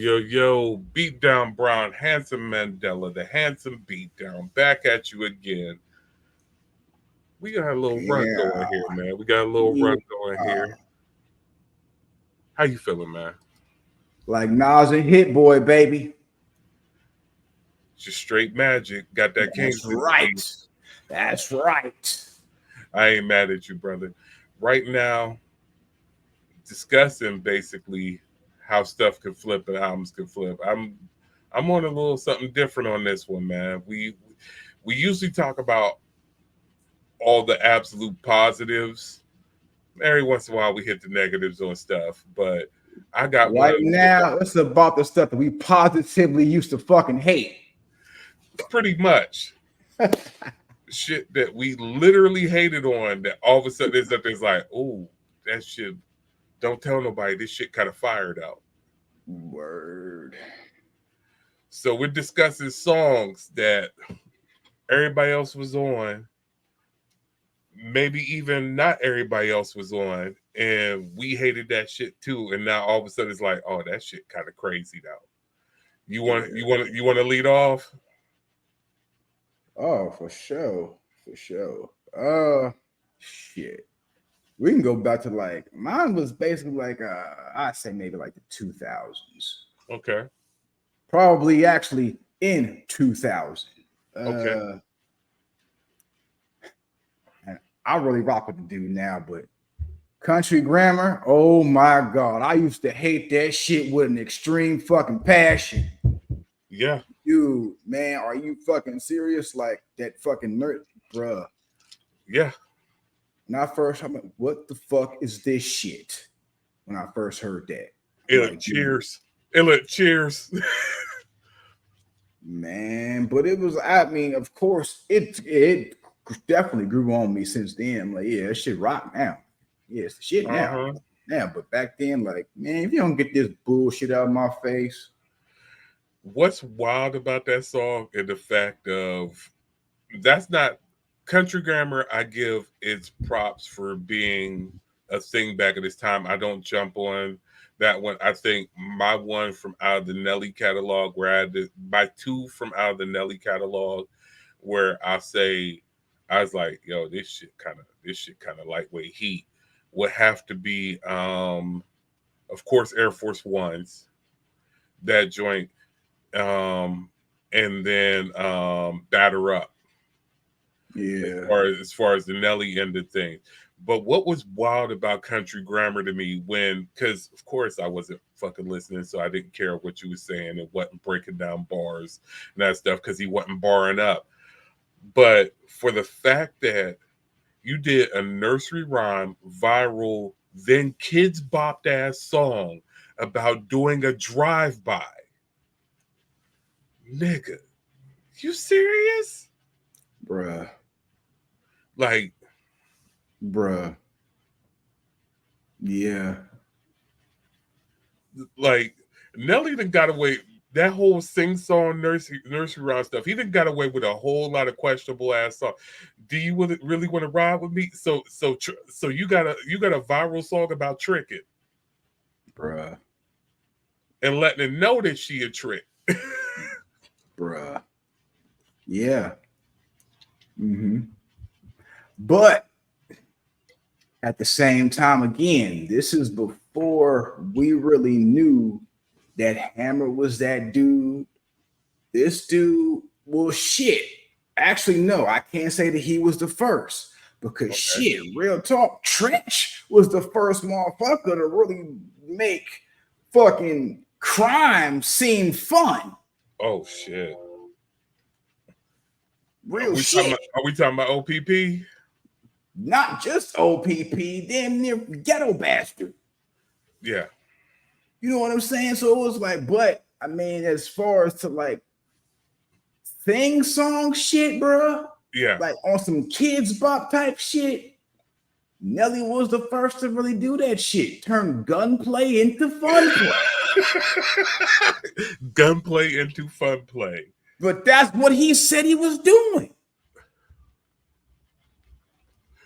Yo, Beatdown Brown, Handsome Mandela, the Handsome Beatdown, back at you again. We got a little run Yeah, going here, man. We got a little yeah. run going here. How you feeling, man? Like Nas and Hit Boy, baby. Just straight magic. Got that That's Kingston right. juice. That's right. I ain't mad at you, brother. Right now, discussing basically how stuff can flip and albums can flip. I'm on a little something different on this one, man. We usually talk about all the absolute positives. Every once in a while we hit the negatives on stuff, but I got one Right now, it's about the stuff that we positively used to fucking hate. pretty much shit that we literally hated on that all of a sudden there's like, oh, that shit, don't tell nobody, this shit kind of fired out. Word. So we're discussing songs that everybody else was on, maybe even not everybody else was on, and we hated that shit too. And now all of a sudden it's like, oh, that shit kind of crazy now. You want to lead off? Oh, for sure. For sure. Shit. We can go back to like mine was basically like I'd say maybe like the 2000s. Okay. Probably actually in 2000. Okay. And I really rock with the dude now, but Country Grammar, oh my god, I used to hate that shit with an extreme fucking passion. Yeah. Dude, man, are you fucking serious? Like that fucking nerd, bruh. Yeah. When I first, I'm like, what the fuck is this shit? When I first heard that, Like, cheers. Cheers. Man, but it was, I mean, of course, it definitely grew on me since then. I'm like, yeah, that shit rock now. Yeah, it's the shit now. Uh-huh. Yeah, but back then, like, man, if you don't get this bullshit out of my face. What's wild about that song is the fact of that's not Country Grammar. I give its props for being a thing back at this time. I don't jump on that one. I think my one from out of the Nelly catalog, where I had my two from out of the Nelly catalog, where I say I was like, yo, this shit kind of lightweight heat, would have to be of course Air Force Ones, that joint, and then Batter Up. Yeah. As far as the Nelly end of things. But what was wild about Country Grammar to me, because of course I wasn't fucking listening, so I didn't care what you were saying and wasn't breaking down bars and that stuff because he wasn't barring up. But for the fact that you did a nursery rhyme, viral, then kids bopped ass song about doing a drive-by. Nigga, you serious? Bruh. Like, bruh. Yeah. Like, Nelly done got away, that whole sing-song nursery rhyme stuff, he done got away with a whole lot of questionable ass songs. Do you really want to ride with me? So you got a viral song about tricking. Bruh. And letting her know that she a trick. Bruh. Yeah. Mm-hmm. But at the same time, again, this is before we really knew that Hammer was that dude. This dude, well, shit. Actually, no, I can't say that he was the first because shit, real talk, Trash was the first motherfucker to really make fucking crime seem fun. Oh shit. Real shit. Are we talking about OPP? Not just OPP, damn near Ghetto Bastard. Yeah. You know what I'm saying? So it was like, but I mean, as far as to like thing song shit, bro. Yeah. Like on some kids bop type shit, Nelly was the first to really do that shit. Turn gunplay into fun play. Gunplay into fun play. But that's what he said he was doing.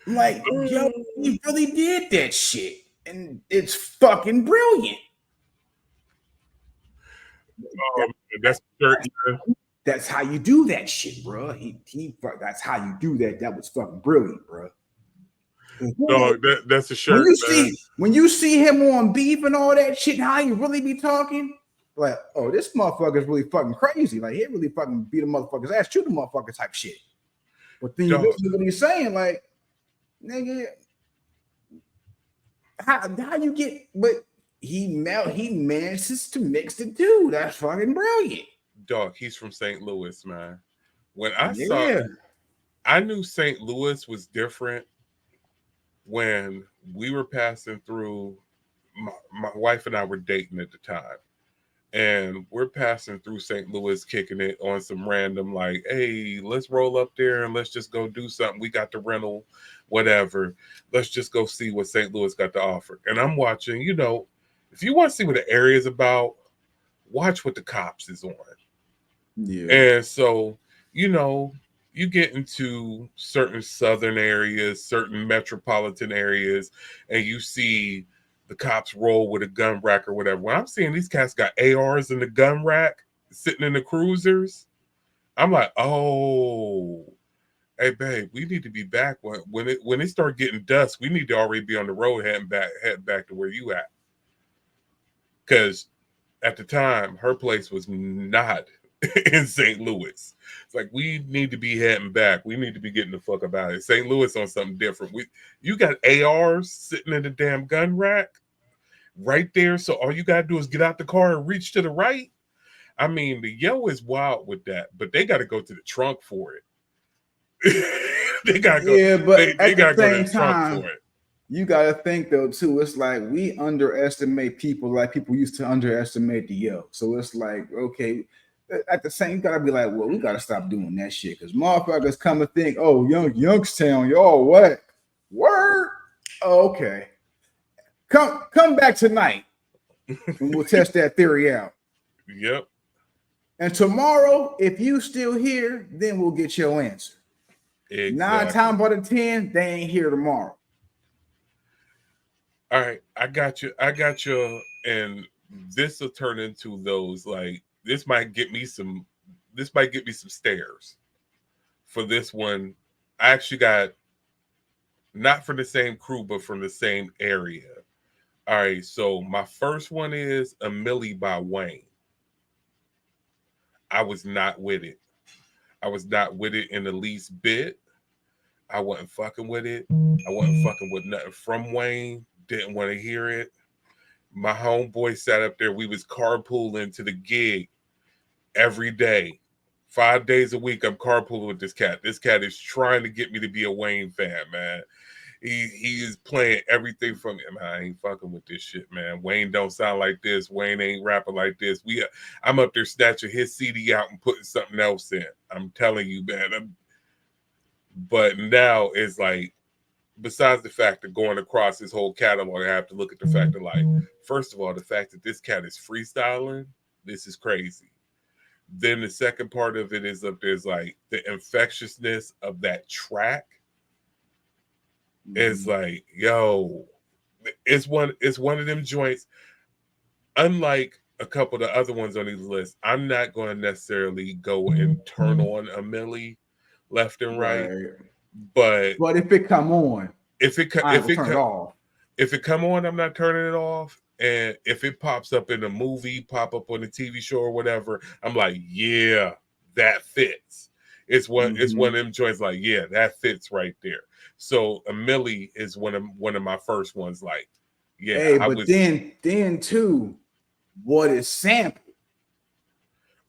I'm like, yo, he really did that shit. And it's fucking brilliant. That, That's that's, that's how you do that shit, bro. That's how you do that. That was fucking brilliant, bro. dog. That's a When shirt, you man. see him on beef and all that shit, how he really be talking, like, oh, this motherfucker's really fucking crazy. Like, he really fucking beat a motherfucker's ass, shoot a motherfucker type shit. But then you Dog, listen to what he's saying, like, nigga, how you get? But he manages to mix the two. That's fucking brilliant. dog. He's from St. Louis, man. When I saw, Yeah. I knew St. Louis was different when we were passing through. My wife and I were dating at the time, and we're passing through St. Louis, kicking it on some random like, hey, let's roll up there and let's just go do something. We got the rental, whatever. Let's just go see what St. Louis got to offer. And I'm watching, if you want to see what the area is about, watch what the cops is on. Yeah. And so, you know, you get into certain southern areas, certain metropolitan areas, and you see the cops roll with a gun rack or whatever. When I'm seeing these cats got ARs in the gun rack sitting in the cruisers, I'm like, oh, hey babe, we need to be back when it start getting dusk. We need to already be on the road heading back to where you at. Because at the time, her place was not in St. Louis. It's like we need to be heading back. We need to be getting the fuck about it. St. Louis on something different. You got ARs sitting in the damn gun rack right there. So all you gotta do is get out the car and reach to the right. I mean, the yo is wild with that, but they got to go to the trunk for it. they gotta go. Yeah, but They at the gotta go to same the trunk for time, it. you gotta think though too. It's like we underestimate people like people used to underestimate the yo. So it's like, okay, at the same, you gotta be like, well, we gotta stop doing that shit because motherfuckers come and think, oh, Youngstown, y'all what? Word? Oh, okay. Come back tonight and we'll test that theory out. Yep. And tomorrow, if you still here, then we'll get your answer. 9 times Exactly. out of 10, they ain't here tomorrow. All right, I got you. I got you. And this will turn into those like this might get me some. This might get me some stares for this one. I actually got not from the same crew, but from the same area. All right, so my first one is a Millie by Wayne. I was not with it. I was not with it in the least bit. I wasn't fucking with it. I wasn't fucking with nothing from Wayne. Didn't want to hear it. My homeboy sat up there. We was carpooling to the gig every day. 5 days a week, I'm carpooling with this cat. This cat is trying to get me to be a Wayne fan, man. He is playing everything from me. Man, I ain't fucking with this shit, man. Wayne don't sound like this. Wayne ain't rapping like this. I'm up there snatching his CD out and putting something else in. I'm telling you, man. But now it's like, besides the fact of going across his whole catalog, I have to look at the fact that, like, first of all, the fact that this cat is freestyling, this is crazy. Then the second part of it is up there's like the infectiousness of that track. It's like, yo, it's one of them joints. Unlike a couple of the other ones on these lists, I'm not going to necessarily go and turn on a Millie left and right. Right. But But if it come on, if it I ain't gonna turn it off. if it come on, I'm not turning it off. And if it pops up in a movie, pop up on a TV show or whatever, I'm like, yeah, that fits. It's one of them joints like, yeah, that fits right there. So a Millie is one of my first ones. Like, yeah, Hey, I but was. then too, what is sample?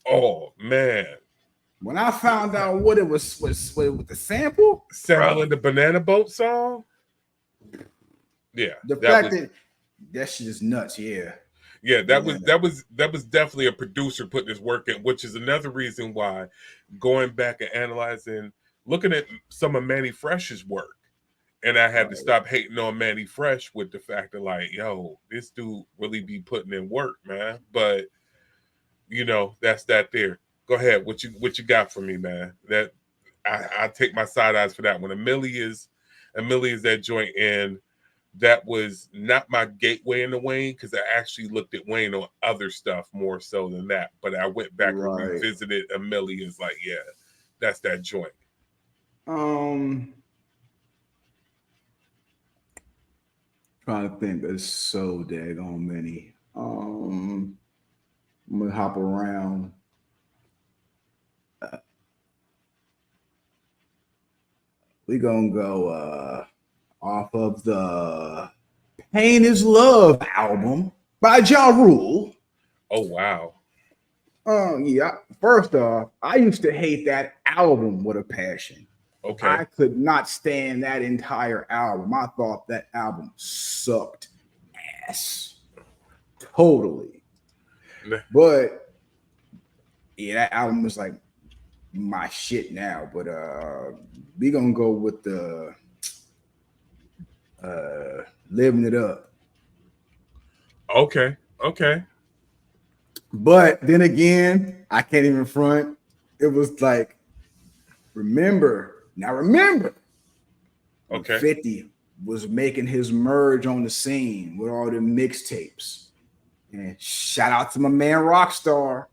Oh man, When I found out what it was with the sample, sampling the Banana Boat song. Yeah, the that fact was. that shit is nuts. Yeah, Yeah, that yeah. was that was that was definitely a producer putting his work in, which is another reason why going back and analyzing, looking at some of Manny Fresh's work, and I had to Right. stop hating on Manny Fresh with the fact that like, yo, this dude really be putting in work, man. But that's that there. Go ahead, what you got for me, man? That I take my side eyes for that one. A Millie is that joint in that was not my gateway into Wayne because I actually looked at Wayne on other stuff more so than that. But I went back and Right. revisited Amelia's like, yeah, that's that joint. Um, trying to think. There's so daggone many. I'm gonna hop around. We gonna go off of the Pain is Love album by Ja Rule. Oh wow. Oh yeah. First off, I used to hate that album with a passion. Okay. I could not stand that entire album. I thought that album sucked ass. Totally. But yeah, that album was like my shit now. But we gonna go with the living it up. Okay. Okay. But then again, I can't even front. It was like, remember when Okay. 50 was making his merge on the scene with all the mixtapes. And shout out to my man Rockstar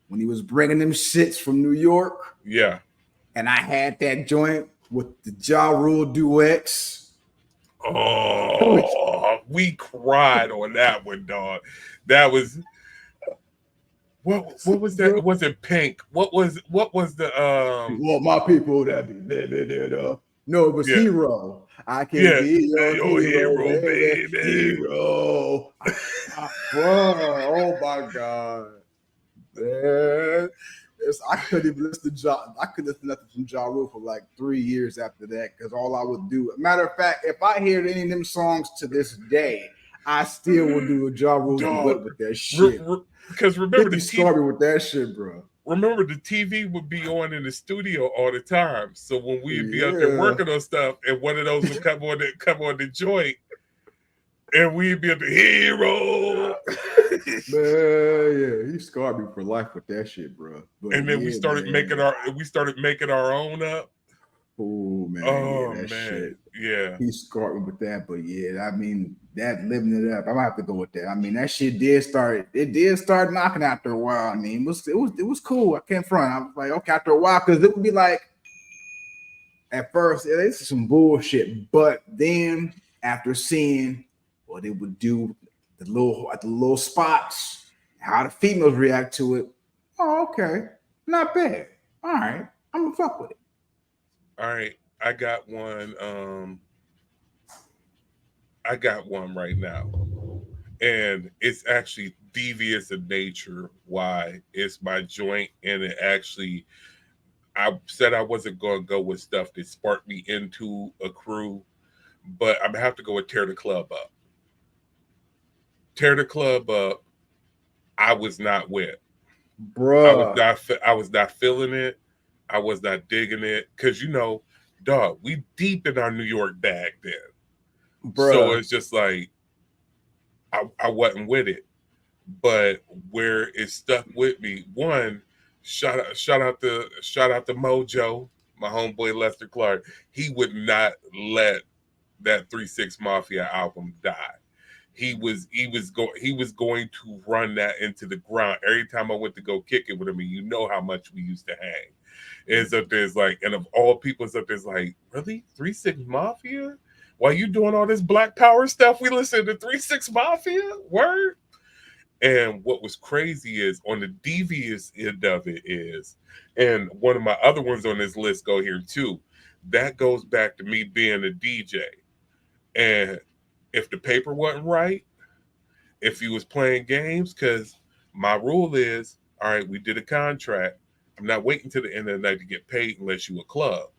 when he was bringing them shits from New York. Yeah. And I had that joint with the Ja Rule duets. Oh, we cried on that one, dog. That was what was that? It wasn't Pink. What was the Well, my people that be there. No, it was yeah. Hero. I can Yeah, be your your hero, hero, baby. baby. Hero. Bro, oh my God. Man. I couldn't even listen to I couldn't listen to nothing from Ja Rule for like 3 years after that because all I would do. Matter of fact, if I hear any of them songs to this day, I still will do a Ja Rule duet with that shit. Because remember 50 scarred me with that shit, bro. Remember the TV would be on in the studio all the time. So when we'd be out there Yeah. working on stuff, and one of those would come on the joint, and we'd be at the hero. Man, yeah, he scarred me for life with that shit, bro. But And then yeah, we started making our own up. Oh man, Oh yeah, that man, shit. yeah. He scarred me with that, but yeah, I mean that living it up. I'm gonna have to go with that. I mean that shit did start. It did start knocking after a while. I mean it was cool. I can't front. I was like okay after a while because it would be like at first it's some bullshit, but then after seeing what it would do, the little spots, how the females react to it. Oh okay, not bad. All right, I'm gonna fuck with it. All right, I got one. I got one right now, and it's actually devious in nature. Why? It's my joint, and it actually. I said I wasn't going to go with stuff that sparked me into a crew, but I'm gonna have to go with Tear the Club Up. Tear the Club Up. I was not with. Bruh. I was not feeling it. I was not digging it because dog, we deep in our New York bag then. So Bruh. it's just like I wasn't with it. But where it stuck with me, one, shout out to Mojo, my homeboy Lester Clark. He would not let that 3-6 Mafia album die. He was going to run that into the ground every time I went to go kick it with him. And you know how much we used to hang. It's up there's like, and of all people, it's up there's like, really 3-6 Mafia? While you doing all this Black Power stuff, we listen to 3-6 Mafia. Word. And what was crazy is on the devious end of it is, and one of my other ones on this list go here too. That goes back to me being a DJ. And if the paper wasn't right, if he was playing games, because my rule is, all right, we did a contract. I'm not waiting to the end of the night to get paid unless you a club.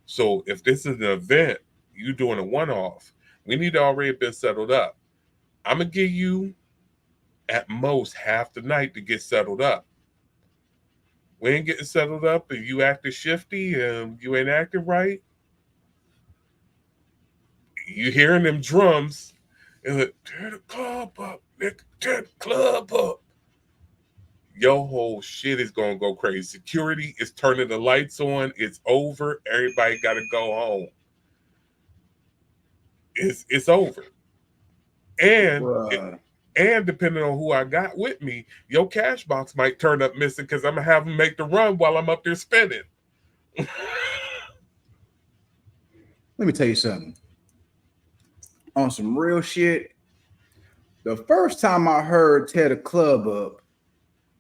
So if this is an event, you doing a one-off, we need to already been settled up. I'm gonna give you at most half the night to get settled up. We ain't getting settled up and you acting shifty and you ain't acting right. You hearing them drums and like, tear the club up, nigga, tear the club up. Your whole shit is gonna go crazy. Security is turning the lights on. It's over. Everybody gotta go home. it's over. And Bruh. and depending on who I got with me, your cash box might turn up missing because I'm gonna have them make the run while I'm up there spinning. Let me tell you something. On some real shit, the first time I heard Tear the Club Up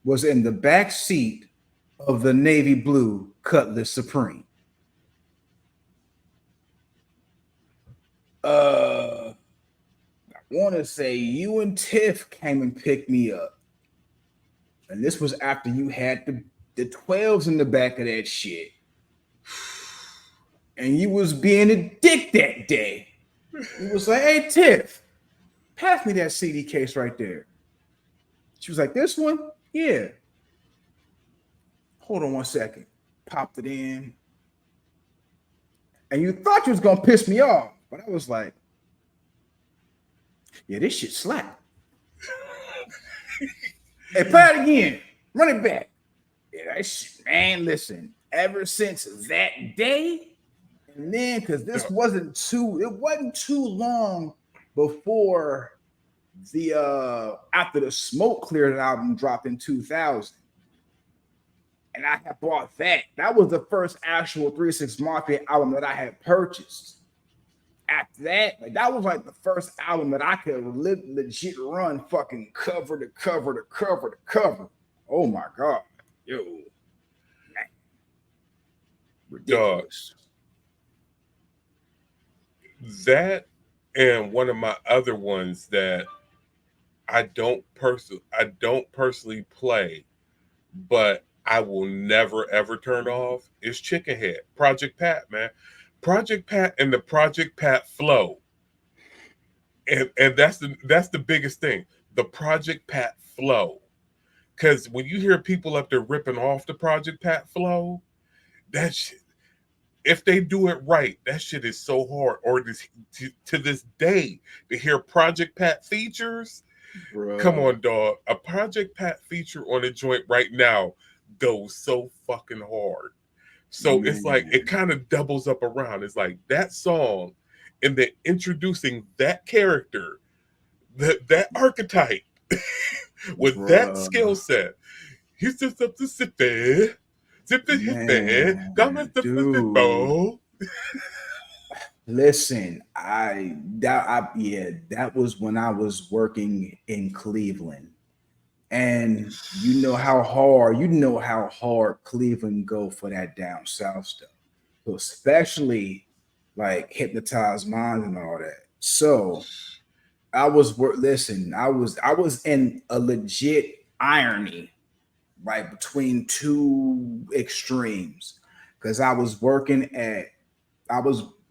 was in the back seat of the navy blue Cutlass Supreme. I want to say you and Tiff came and picked me up. And this was after you had the 12s in the back of that shit. And you was being a dick that day. You was like, hey, Tiff, pass me that CD case right there. She was like, this one? Yeah. Hold on 1 second. Popped it in. And you thought you was going to piss me off. But I was like, yeah, this shit slap. Hey, play it again. Run it back. Yeah, that shit, man, listen. Ever since that day, and then because it wasn't too long before the after the Smoke Cleared album dropped in 2000. And I had bought that. That was the first actual 3-6 Mafia album that I had purchased. After that, like that was like the first album that I could legit run fucking cover to cover to cover to cover. Oh my god. Yo. Man. Ridiculous. That and one of my other ones that I don't personally play, but I will never ever turn off is Chicken Head. Project Pat, man. Project Pat and the Project Pat flow. And that's the biggest thing. The Project Pat flow. Cause when you hear people up there ripping off the Project Pat flow, that shit, if they do it right, that shit is so hard. Or to this day, to hear Project Pat features, Bruh. come on, dog. A Project Pat feature on a joint right now goes so fucking hard. So it's like it kind of doubles up around. It's like that song, and then introducing that character, that archetype with that skill set. He's just up to sit there. Listen, that was when I was working in Cleveland. And you know how hard Cleveland go for that down south stuff. So especially like Hypnotized Minds and all that. So I was in a legit irony, right, between two extremes. Because I was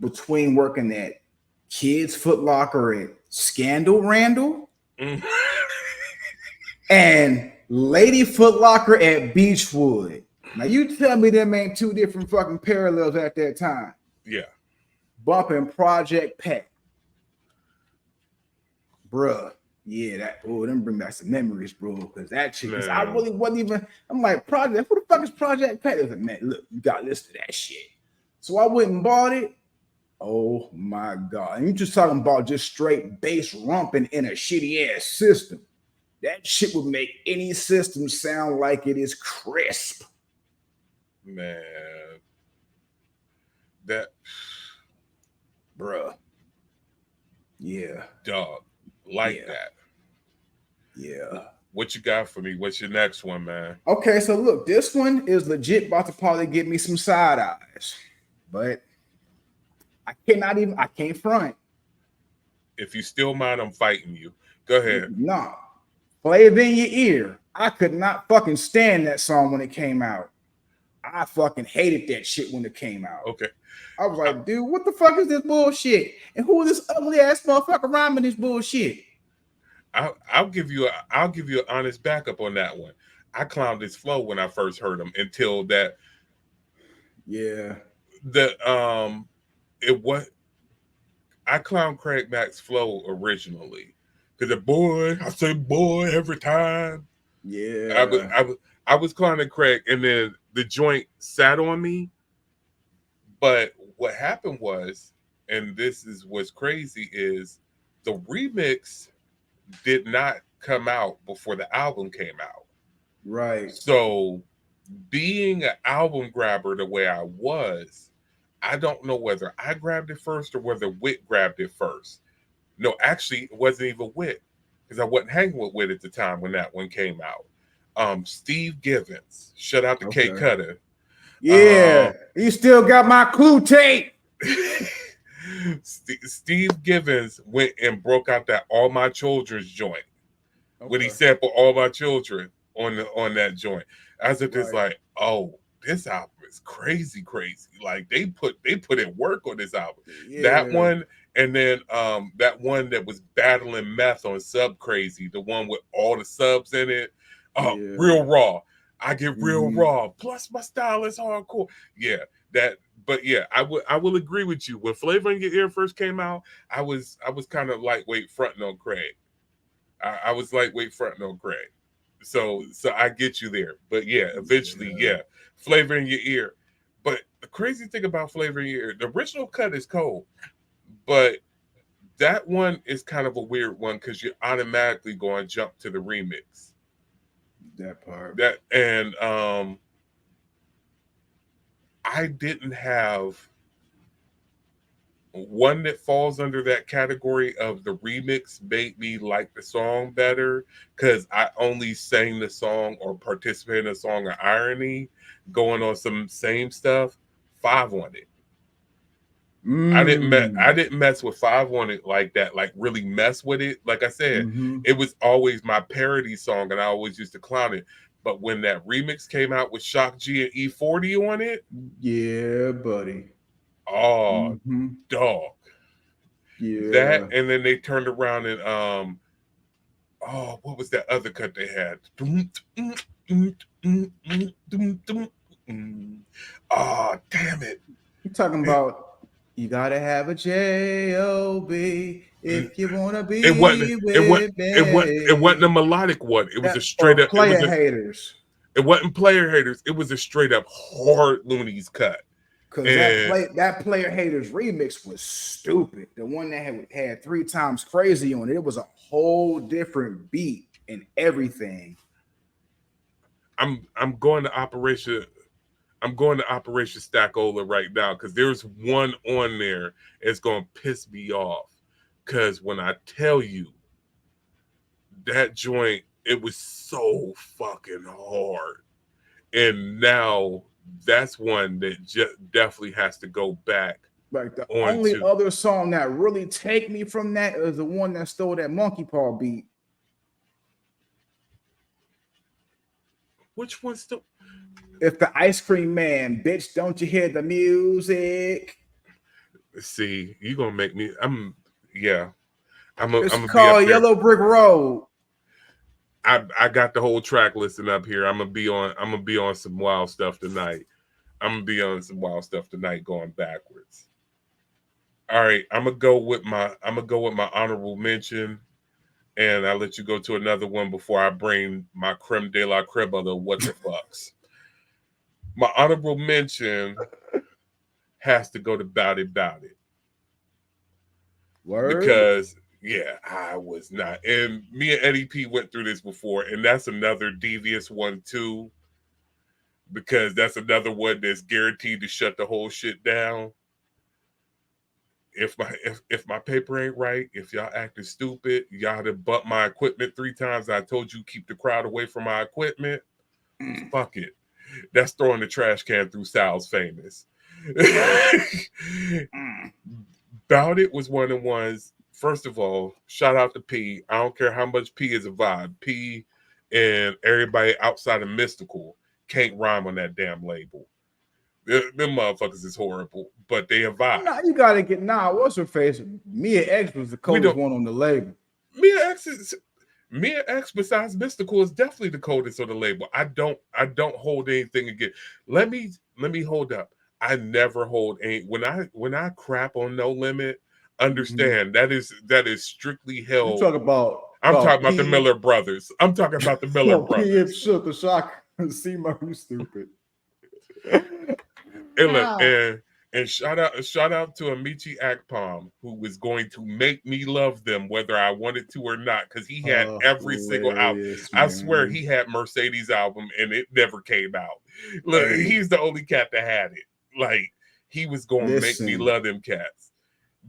between working at Kids Foot Locker at Scandal Randall and Lady Foot Locker at Beechwood. Now you tell me them ain't two different fucking parallels at that time. Yeah. Bumping Project Pat. Bruh. Yeah, them bring back some memories, bro. Because that shit, because I really wasn't even, I'm like, Project, who the fuck is Project Pat? I was like, man, look, you got to listen to that shit. So I went and bought it. Oh my God. And you just talking about just straight bass rumping in a shitty ass system. That shit would make any system sound like it is crisp. Man. That. Bruh. Yeah. Dog. That. Yeah. What you got for me? What's your next one, man? Okay, so look, this one is legit about to probably give me some side eyes. But I can't front. If you still mind, I'm fighting you. Go ahead. Nah. Play it in your ear. I could not fucking stand that song when it came out. I fucking hated that shit when it came out. Okay. I was like, dude, what the fuck is this bullshit? And who is this ugly ass motherfucker rhyming this bullshit? I'll give you an honest backup on that one. I clowned his flow when I first heard him until that. Yeah. I clowned Craig Mack's flow originally because I say boy every time. Yeah. I was clowning Craig, and then the joint sat on me. But what happened was and this is what's crazy, is the remix did not come out before the album came out. Right. So, being an album grabber the way I was, I don't know whether I grabbed it first or whether Wit grabbed it first. No, actually, it wasn't even Wit because I wasn't hanging with Wit at the time when that one came out. Steve Givens, shout out to K Okay. Cutter. Yeah. You still got my clue tape. Steve Givens went and broke out that All My Children's joint when he Okay. sampled All My Children on that joint. I was just Right. like, oh, this album is crazy, crazy. Like they put in work on this album. That Yeah. one, and then that one that was battling meth on Sub Crazy, the one with all the subs in it. Oh, Yeah. real raw. I get real Mhm. raw. Plus my style is hardcore. Yeah, that. But yeah, I will agree with you. When Flavor in Your Ear first came out, I was kind of lightweight fronting on Craig. I was lightweight fronting on Craig. So I get you there. But yeah, eventually, Yeah. yeah, Flavor in Your Ear. But the crazy thing about Flavor in Your Ear, the original cut is cold, but that one is kind of a weird one because you're automatically going to jump to the remix. That part. That and I didn't have one that falls under that category of the remix made me like the song better because I only sang the song or participated in a song of irony going on some same stuff. Five on it. I Mm. didn't mess with Five on it like that, like really mess with it. Like I said, Mm-hmm. it was always my parody song and I always used to clown it. But when that remix came out with Shock G and E40 on it, Yeah, buddy. oh Mm-hmm. dog. That Yeah. and then they turned around and oh, what was that other cut they had? Oh, damn it. You talking It, about you gotta have a J-O-B if you wanna it wasn't be it wasn't with it wasn't a me. melodic one. It was a That straight or up it was player haters. it wasn't player haters. It was a straight up hard loonies cut. Cause And that player haters remix was stupid. The one that had 3 times crazy on it. It was a whole different beat and everything. I'm going to Operation Stackola right now because there's one on there that's gonna piss me off. Cause when I tell you that joint, it was so fucking hard. And now that's one that definitely has to go back Like the only onto other song that really take me from that is the one that stole that monkey paw beat. which one's the If the ice cream man, bitch, don't you hear the music? see, you gonna make me yeah. It's I'm gonna be up called there. Yellow Brick Road. I got the whole track listing up here. I'm gonna be on some wild stuff tonight. I'm gonna be on some wild stuff tonight going backwards. All right, I'm gonna go with my honorable mention, and I'll let you go to another one before I bring my creme de la creme of the what the fucks. My honorable mention has to go to Bout It Word. because yeah, I was not, and me and Eddie P went through this before, and that's another devious one too, because that's another one that's guaranteed to shut the whole shit down. If my paper ain't right, if y'all acting stupid, y'all to butt my equipment 3 times. I told you keep the crowd away from my equipment. Mm. Fuck it. That's throwing the trash can through Sal's famous. Mm. Bout It was one of the ones. First of all, shout out to P. I don't care how much P is a vibe. P and everybody outside of Mystical can't rhyme on that damn label. Them motherfuckers is horrible, but they a vibe. Nah, you gotta get what's her face? Mia X was the We coldest don't. one on the label. Mia X is Mia X besides Mystical is definitely the coldest on the label. I don't hold anything against. Let me hold up. I never hold any when I crap on No Limit, Mhm. understand that is strictly You held. talk about I'm talking about the P Miller brothers. I'm talking about the Miller P and brothers. Shook the Shock. See, you stupid. And look, Ah. And shout out to Amici Akpom, who was going to make me love them whether I wanted to or not, because he had every single album. Hilarious, I swear man. he had Mercedes album and it never came out. Look, Hey, he's the only cat that had it. Like he was gonna make me listen. love them cats.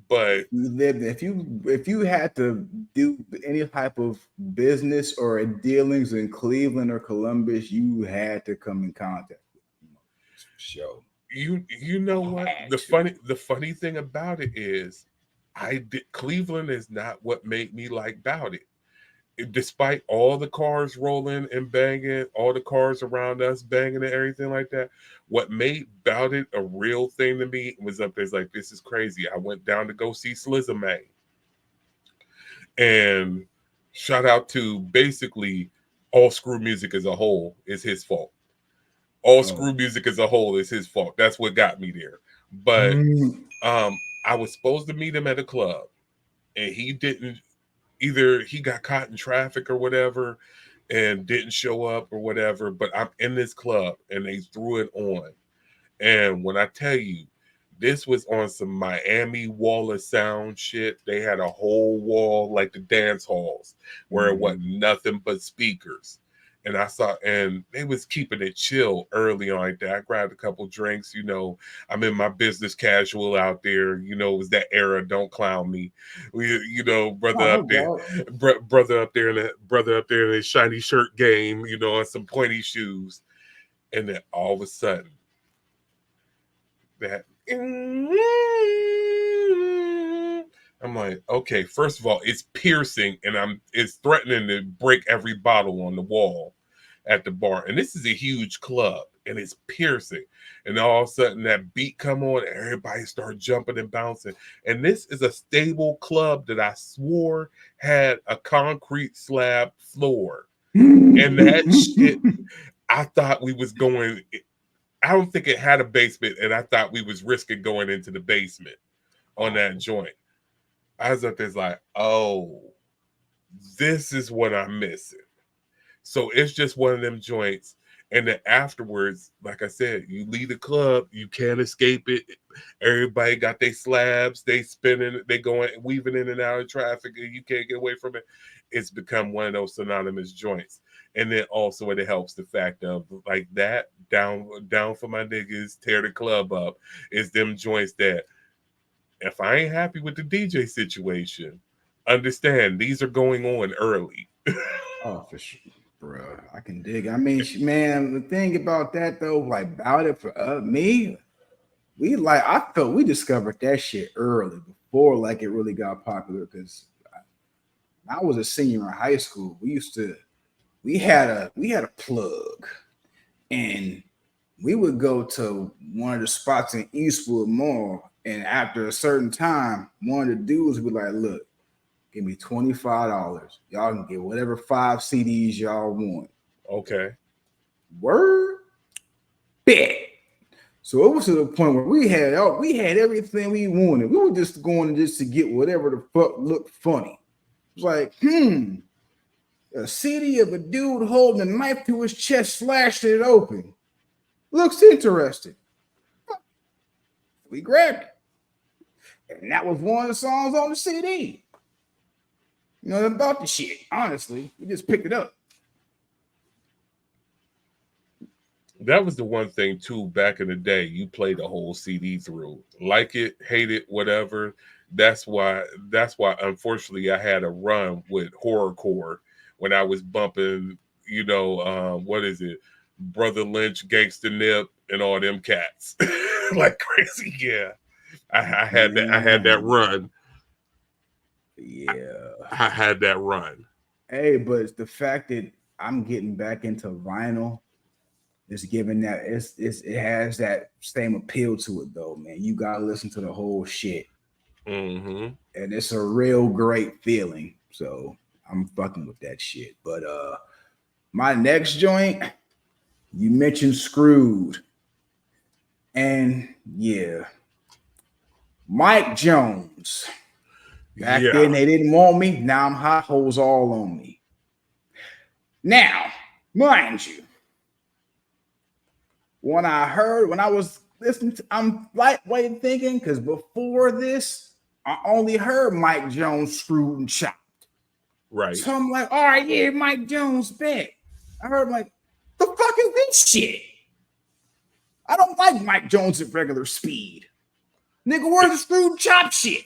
But If you had to do any type of business or dealings in Cleveland or Columbus, you had to come in contact with show. you know what? Had The to. funny thing about it is Cleveland is not what made me like about it. Despite all the cars rolling and banging, all the cars around us banging and everything like that, what made Bout It a real thing to me was up there's like, this is crazy. I went down to go see Slizzame. And shout out to basically all screw music as a whole is his fault. All Oh. screw music as a whole is his fault. That's what got me there. But Mm. um, I was supposed to meet him at a club, and he didn't. Either he got caught in traffic or whatever, and didn't show up or whatever. But I'm in this club, and they threw it on. And when I tell you, this was on some Miami Wall of Sound shit. They had a whole wall like the dance halls where it Mhm. wasn't nothing but speakers. And I saw, and they was keeping it chill early on like that. I grabbed a couple drinks, I'm in my business casual out there. It was that era. Don't clown me. Oh, Brother no up there, doubt. brother up there in his shiny shirt game, on some pointy shoes. And then all of a sudden, that I'm like, okay, first of all, it's piercing and it's threatening to break every bottle on the wall at the bar. And this is a huge club and it's piercing. And all of a sudden that beat come on and everybody start jumping and bouncing. And this is a stable club that I swore had a concrete slab floor. And that shit, I thought we was going I don't think it had a basement, and I thought we was risking going into the basement on that joint. I was up there like, oh, this is what I'm missing. So it's just one of them joints. And then afterwards, like I said, you leave the club, you can't escape it. Everybody got their slabs, they spinning, they going weaving in and out of traffic, and you can't get away from it. It's become one of those synonymous joints. And then also it helps the fact of like that down for my niggas, tear the club up. Is them joints that if I ain't happy with the DJ situation, understand these are going on early. Oh, for sure, bro. I can dig. I mean, man, the thing about that though, like about it for me, I felt we discovered that shit early before like it really got popular. Because I was a senior in high school. We had a plug, and we would go to one of the spots in Eastwood Mall, and after a certain time, one of the dudes would be like, "Look, give me $25. Y'all can get whatever 5 CDs y'all want." Okay. Word, bet. So it was to the point where we had everything we wanted. We were just going just to get whatever the fuck looked funny. It was like, a CD of a dude holding a knife to his chest, slashing it open. Looks interesting. We grabbed it. And that was one of the songs on the CD. You know about the shit, honestly. We just picked it up. That was the one thing too back in the day. You played the whole CD through, like it, hate it, whatever. That's why unfortunately I had a run with horrorcore when I was bumping. What is it, Brother Lynch, Gangsta Nip, and all them cats like crazy. Yeah, I had that. I had that Man. run. Yeah. I had that run. Hey, but it's the fact that I'm getting back into vinyl is giving that it has that same appeal to it though, man. You gotta listen to the whole shit. Mm-hmm. And it's a real great feeling. So I'm fucking with that shit. But my next joint, you mentioned Screwed. And yeah, Mike Jones. Back Yeah. then they didn't want me. Now I'm hot holes all on me. Now, mind you, when I I'm lightweight thinking because before this, I only heard Mike Jones screwed and chopped. Right. So I'm like, all right, yeah, Mike Jones back. I heard like, the fuck is this shit? I don't like Mike Jones at regular speed. Nigga, where's the screwed chop shit?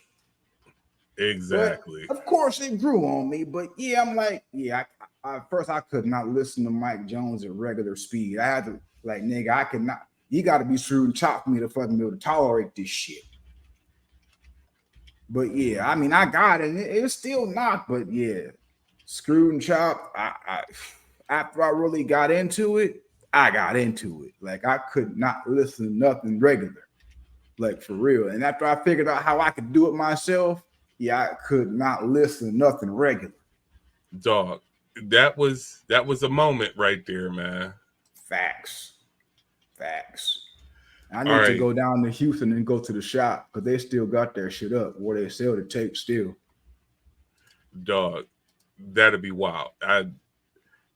But Exactly. of course it grew on me. But yeah, I'm like, yeah, first I could not listen to Mike Jones at regular speed. I had to like, nigga, I could not. You got to be screwed and chopped for me to fucking be able to tolerate this shit. But yeah, I mean, I got it. It's still not, but yeah, screwed and chopped. After I really got into it, I got into it. Like I could not listen to nothing regular, like for real. And after I figured out how I could do it myself, yeah, I could not listen to nothing regular. Dog. That was a moment right there, man. Facts, facts. I All need to right, go down to Houston and go to the shop because they still got their shit up where they sell the tape still. dog. That'd be wild.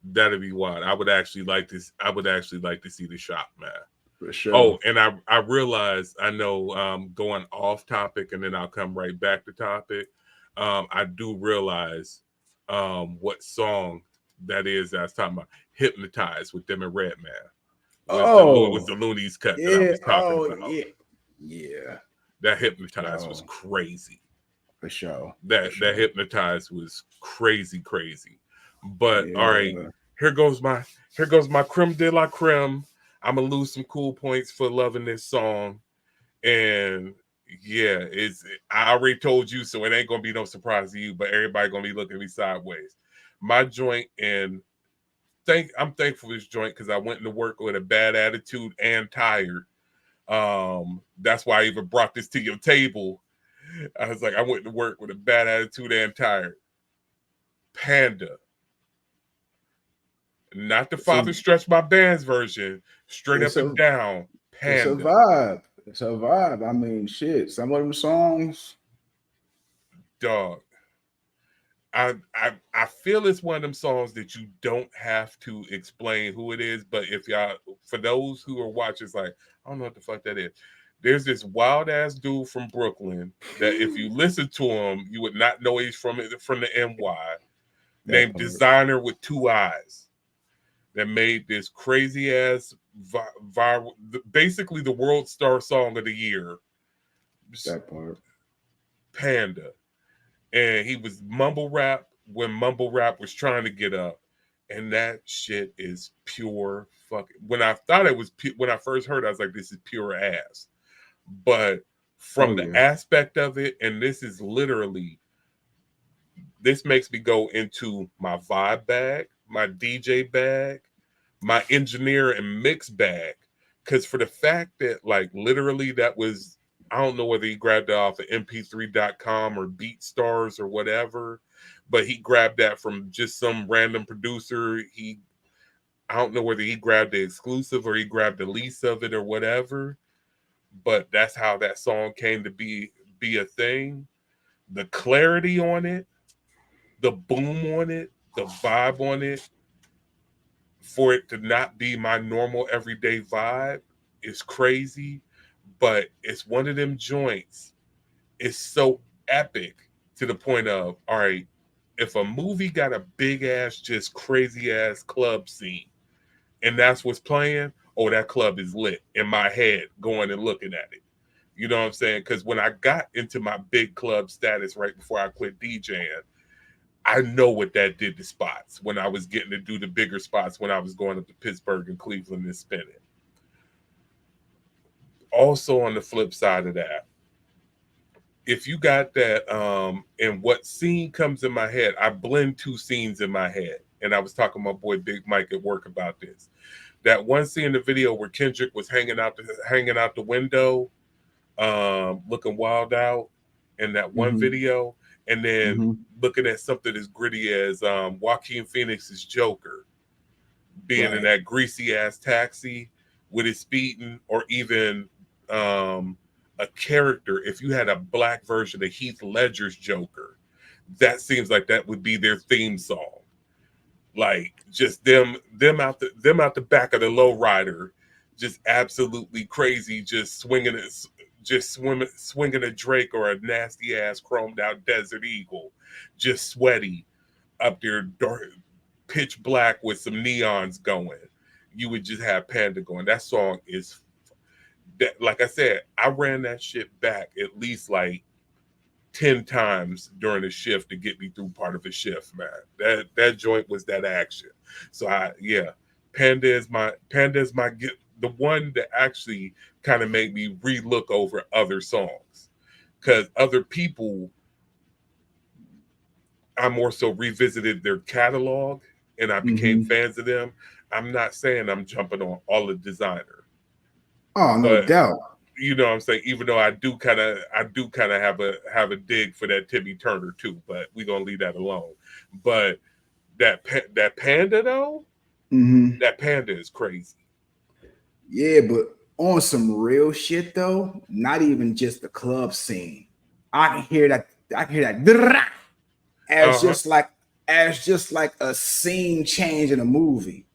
That'd be wild. I would actually like this. I would actually like to see the shop, man. For sure. Oh, and I realize I know going off topic and then I'll come right back to topic. I do realize what song that is that I was talking about. Hypnotized with them and Redman. Was Oh, the Looney's cut that I yeah. was talking Oh, about. yeah. Yeah. That Hypnotized was Oh, crazy. for sure. For That sure. Hypnotized was crazy. But all right, Yeah. here goes my creme de la creme. I'm gonna lose some cool points for loving this song, and yeah, I already told you, so it ain't gonna be no surprise to you. But everybody gonna be looking at me sideways. My joint, and I'm thankful for this joint because I went into work with a bad attitude and tired. That's why I even brought this to your table. I was like, I went to work with a bad attitude and tired. Panda. Not the It's a Father Stretch My Band's version, straight it's up and a down. it's a Panda. vibe. It's a vibe. I mean, shit. Some of them songs. Dog. I feel it's one of them songs that you don't have to explain who it is, but if y'all, for those who are watching, it's like, I don't know what the fuck that is. There's this wild ass dude from Brooklyn that if you listen to him, you would not know he's from the NY, That named part. Desiigner with two eyes, that made this crazy ass viral, basically the world star song of the year, That part. Panda. And he was mumble rap when mumble rap was trying to get up, and that shit is pure fucking. When I thought it was when I first heard it, I was like, this is pure ass. But Oh from the yeah. aspect of it, and this is literally, this makes me go into my vibe bag, my DJ bag, my engineer and mix bag. Because for the fact that, like, literally that was, I don't know whether he grabbed it off of mp3.com or BeatStars or whatever, but he grabbed that from just some random producer. I don't know whether he grabbed the exclusive or he grabbed the lease of it or whatever, but that's how that song came to be a thing. The clarity on it, the boom on it, the vibe on it, for it to not be my normal everyday vibe is crazy, but it's one of them joints. It's so epic to the point of, all right, if a movie got a big ass, just crazy ass club scene, and that's what's playing, oh, that club is lit in my head going and looking at it. You know what I'm saying? Because when I got into my big club status right before I quit DJing, I know what that did to spots when I was getting to do the bigger spots when I was going up to Pittsburgh and Cleveland and spinning. Also, on the flip side of that, if you got that, and what scene comes in my head, I blend two scenes in my head. And I was talking to my boy Big Mike at work about this. That one scene in the video where Kendrick was hanging out the window, looking wild out in that one Mm-hmm. video, and then Mm-hmm. looking at something as gritty as Joaquin Phoenix's Joker being in Right. that greasy ass taxi with his speeding, or even um, a character. If you had a black version of Heath Ledger's Joker, that seems like that would be their theme song. Like just them out the back of the lowrider, just absolutely crazy, just swinging it, swinging a Drake or a nasty ass chromed out Desert Eagle, just sweaty up there, dark, pitch black with some neons going. You would just have Panda going. That song is that, like I said, I ran that shit back at least like 10 times during the shift to get me through part of the shift, man. That joint was that action. So Panda is my get, the one that actually kind of made me re-look over other songs. Cause other people, I more so revisited their catalog and I became Mm-hmm. fans of them. I'm not saying I'm jumping on all the Designer, Oh, no but doubt. you know what I'm saying. Even though I do kind of have a dig for that Timmy Turner too, but we're gonna leave that alone. But that Panda though, Mm-hmm. that Panda is crazy. Yeah, but on some real shit though, not even just the club scene. I can hear that. I can hear that drrrah Uh as huh. just like a scene change in a movie.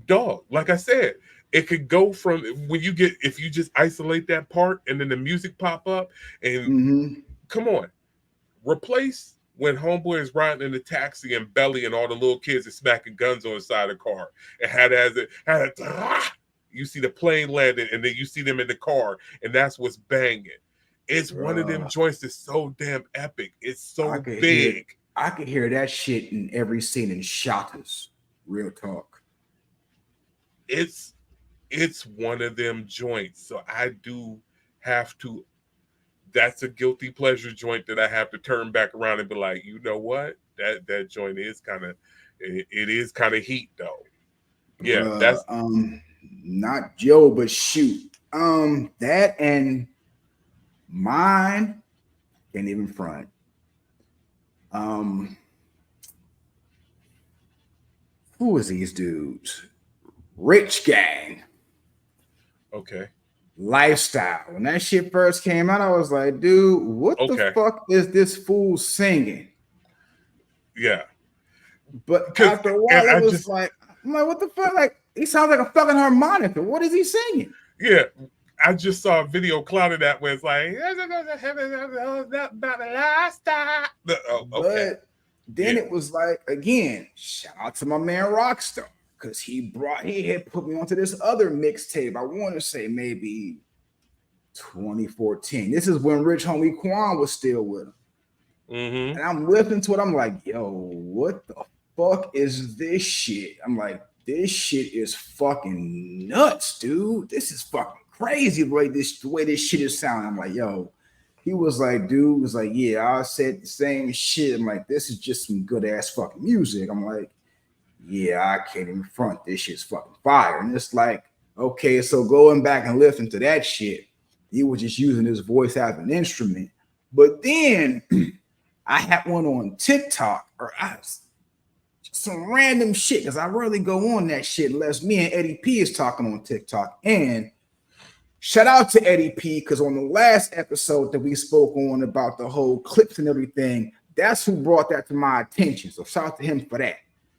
Dog. Like I said, it could go from when you get if you just isolate that part and then the music pop up and Mm-hmm. come on, replace when Homeboy is riding in the taxi and Belly and all the little kids are smacking guns on the side of the car. It had a you see the plane landing and then you see them in the car and that's what's banging. It's one of them Bruh, joints that's so damn epic. It's I so could hear big. I could hear that shit in every scene in Shotters. Real talk. It's it's one of them joints. So I do have to that's a guilty pleasure joint that I have to turn back around and be like, you know what? That joint is kind of it is kind of heat though. Yeah, Bruh, that's not Joe, but shoot. That and mine can't even front. Um, who is these dudes? Rich Gang, okay. Lifestyle. When that shit first came out, I was like, dude, what the Okay. fuck is this fool singing? Yeah. But Cause after a and while, it I was just like, I'm like, what the fuck? Like, he sounds like a fucking harmonica. What is he singing? yeah, I just saw a video cloud of that where it's like oh, okay. But then Yeah. it was like, again, shout out to my man Rockstar. Because he had put me onto this other mixtape. I want to say maybe 2014. This is when Rich Homie Quan was still with him. Mm-hmm. And I'm listening to it. I'm like, yo, what the fuck is this shit? I'm like, this shit is fucking nuts, dude. This is fucking crazy the way this shit is sounding. I'm like, yo. He was like, dude was like, yeah, I said the same shit. I'm like, this is just some good ass fucking music. I'm like, yeah, I can't even front. This shit's fucking fire. And it's like, okay, so going back and listening to that shit, he was just using his voice as an instrument. But then I had one on TikTok or some random shit because I rarely go on that shit unless me and Eddie P is talking on TikTok. And shout out to Eddie P because on the last episode that we spoke on about the whole clips and everything, that's who brought that to my attention. So shout out to him for that.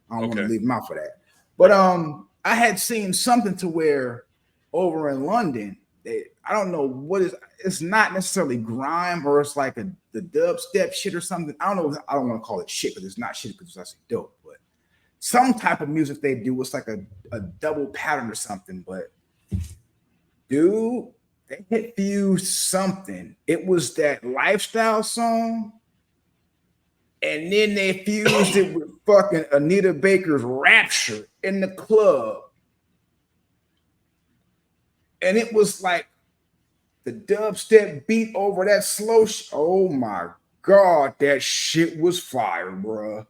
I don't want to Okay. leave him out for that. But Right. I had seen something to where over in London, I don't know what is it's not necessarily grime or it's like the dubstep shit or something. I don't know. I don't want to call it shit because it's not shit because it's actually dope, but some type of music they do. It's like a double pattern or something. But dude, they hit fused something. It was that lifestyle song, and then they fused it with fucking Anita Baker's Rapture in the club. And it was like the dubstep beat over that oh my god, that shit was fire, bro.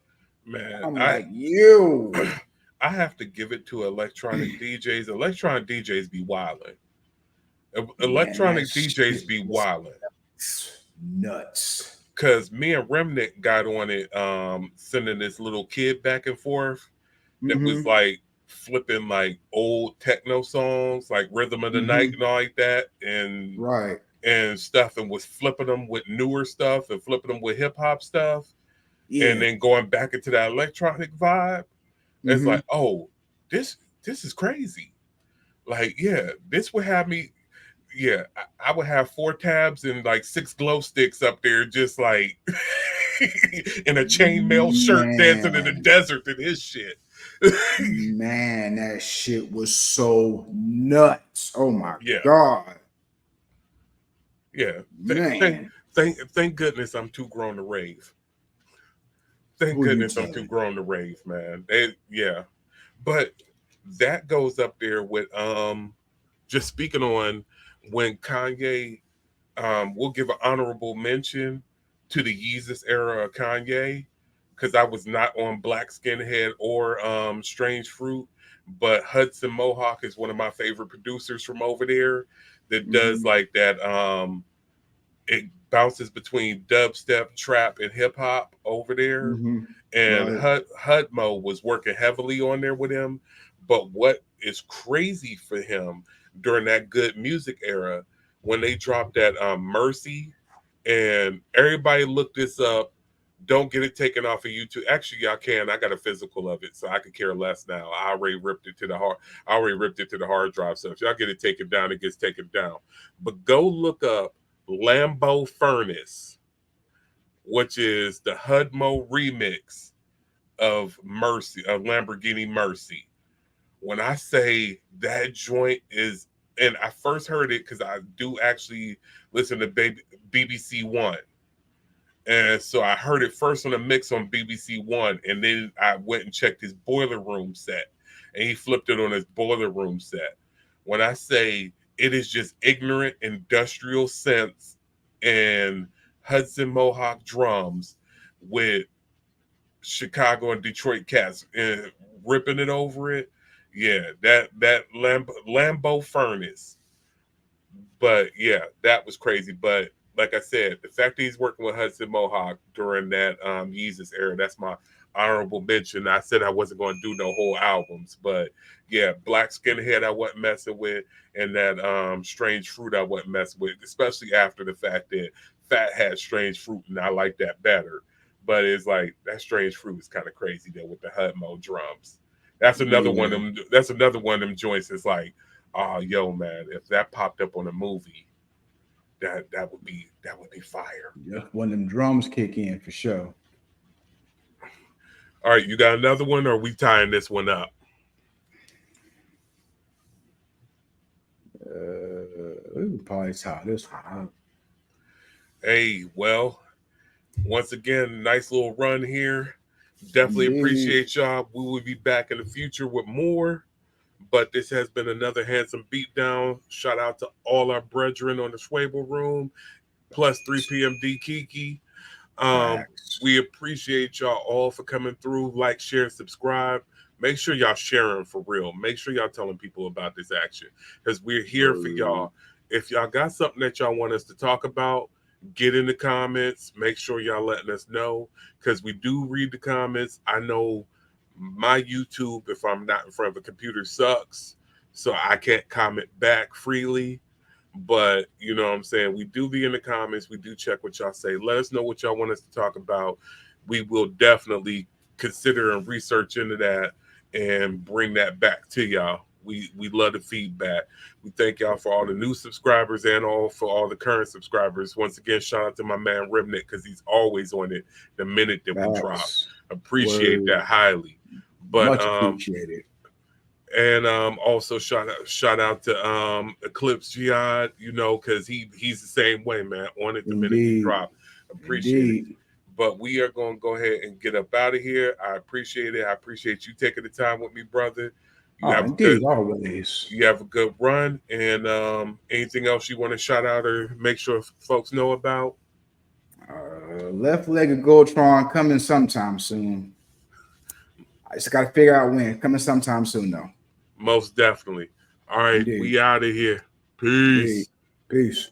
Man, I'm like, you. I have to give it to electronic DJs. Electronic DJs be wilding. Man, that Electronic DJs shit be was wilding. nuts. Cause me and Remnant got on it, sending this little kid back and forth that was Mm-hmm. like flipping like old techno songs, like Rhythm of the Night Mm-hmm. and all like that, Right. and stuff, and was flipping them with newer stuff and flipping them with hip hop stuff, and Yeah. then going back into that electronic vibe. It's Mm-hmm. like, oh, this is crazy. Like, yeah, this would have me. Yeah, I would have 4 tabs and like 6 glow sticks up there, just like in a chainmail shirt, dancing in the Man, desert and his shit. man, that shit was so nuts. Oh my Yeah, god, yeah. man. Thank goodness I'm too grown to rave. Thank Who you goodness I'm too telling? grown to rave, man. Yeah, but that goes up there with just speaking on when Kanye, we'll give an honorable mention to the Yeezus era of Kanye, because I was not on Black Skinhead or Strange Fruit, but Hudson Mohawk is one of my favorite producers from over there that does Mm-hmm. like that. It bounces between dubstep, trap, and hip hop over there. Mm-hmm. And Right. Hudmo was working heavily on there with him. But what is crazy for him during that good music era, when they dropped that Mercy, and everybody looked this up. Don't get it taken off of YouTube. Actually, y'all can. I got a physical of it, so I could care less now. I already ripped it to the hard. I already ripped it to the hard drive. So if y'all get it taken down, it gets taken down. But go look up Lambo Furnace, which is the Hudmo remix of Mercy, of Lamborghini Mercy. When I say that joint is, and I first heard it because I do actually listen to BBC One. And so I heard it first on a mix on BBC One, and then I went and checked his Boiler Room set, and he flipped it on his Boiler Room set. When I say it is just ignorant industrial sense and Hudson Mohawk drums with Chicago and Detroit cats and ripping it over it, yeah, that Lambo Furnace. But yeah, that was crazy. But like I said, the fact that he's working with Hudson Mohawk during that Yeezus era, that's my honorable mention. I said I wasn't going to do no whole albums, but yeah, Black Skinhead I wasn't messing with, and that Strange Fruit I wasn't messing with, especially after the fact that Fat had Strange Fruit, and I like that better. But it's like that Strange Fruit is kind of crazy there with the Hudmo drums. That's another one Yeah. of them. That's another one of them joints. It's like, oh, yo, man, if that popped up on a movie, that would be fire. Just when them drums kick in for sure. All right, you got another one, or are we tying this one up? We would probably tie this one up. Hey, well, once again, nice little run here. Definitely Indeed. appreciate y'all. We will be back in the future with more. But this has been another handsome beatdown. Shout out to all our brethren on the Schwable Room, plus 3 p.m. Kiki. Um, Facts. we appreciate y'all all for coming through. Like, share, and subscribe. Make sure y'all sharing for real. Make sure y'all telling people about this action, because we're here for Word. y'all. If y'all got something that y'all want us to talk about, get in the comments. Make sure y'all letting us know, because we do read the comments. I know my YouTube, if I'm not in front of a computer, sucks, so I can't comment back freely. But you know what I'm saying? We do be in the comments. We do check what y'all say. Let us know what y'all want us to talk about. We will definitely consider and research into that and bring that back to y'all. We love the feedback. We thank y'all for all the new subscribers and all for all the current subscribers. Once again, shout out to my man Ribnick, because he's always on it the minute that we drop. Facts. Appreciate Word. that highly. But Much appreciated. and also shout out to Eclipse Jihad, because he's the same way, man. On it the minute we Indeed. drop. Appreciate it. Indeed. But we are going to go ahead and get up out of here. I appreciate it. I appreciate you taking the time with me, brother. You Oh, have a good indeed. Always. you have a good run. And anything else you want to shout out or make sure folks know about? Left-legged Goldtron coming sometime soon. I just got to figure out when. Coming sometime soon, though. Most definitely. All right, Indeed. we out of here. Indeed. Peace. Peace.